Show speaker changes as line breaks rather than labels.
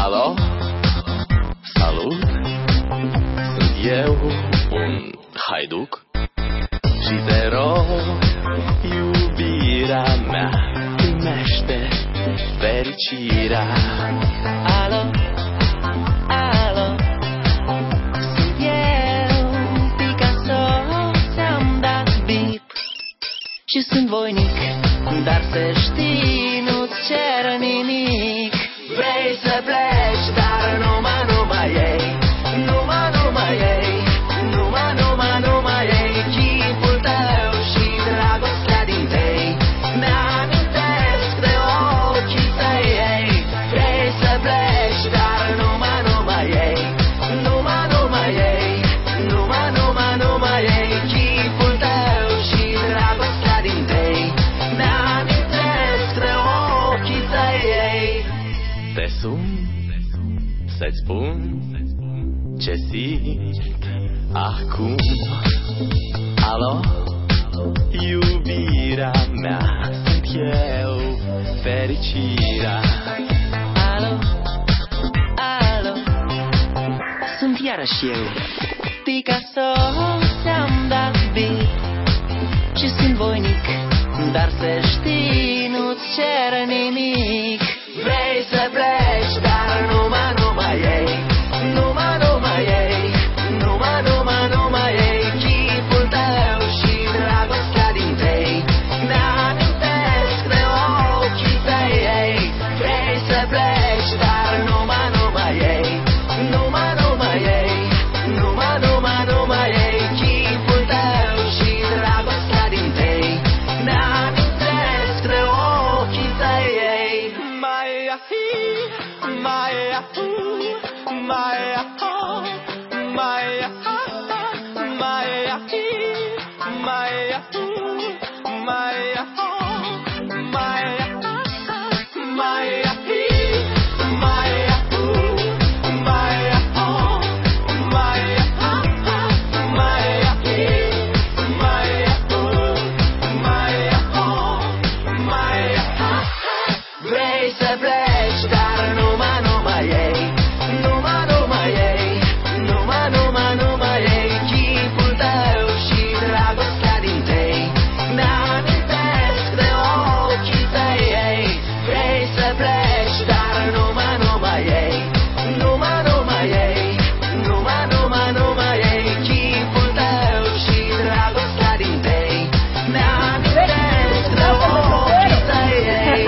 Alo, salut, sunt eu, un haiduc și te rog, iubirea mea, primește fericirea. Alo, alo, sunt eu, Picasso, ți-am dat bip și sunt voinic, dar să știi, nu-ți cer nimic. Vrei să pleci, dar numai ei, numai ei, numai ei, chipul tău și dragostea din tei, mi-amintesc de ochii tăi ei. Vrei să pleci, dar numai ei, numai ei, numai ei, chipul tău și dragostea din tei, mi-amintesc de ochii tăi ei. Te sun să-ți spun ce simt acum. Alo, iubirea mea, sunt eu, fericirea. Alo, alo, sunt iarăși eu, Picasso, ți-am dat bip și sunt voinic, dar să știi, nu-ți cer nimic. Vrei să pleci, dar numai ei, numai ei, numai ei, chipul tău și dragostea din tei, mi-amintesc de ochii tăi ei. Vrei să pleci, dar numai ei, numai ei, numai ei, chipul tău și dragostea din tei, mi-amintesc de ochii tăi ei. Vrei să pleci, dar numai ei, numai ei, numai ei, chipul tău și dragostea din tei, mi-amintesc de ochii tăi ei. Vrei să pleci, dar numai ei, numai ei, numai ei, chipul tău și dragostea din tei, mi-amintesc de ochii tăi ei.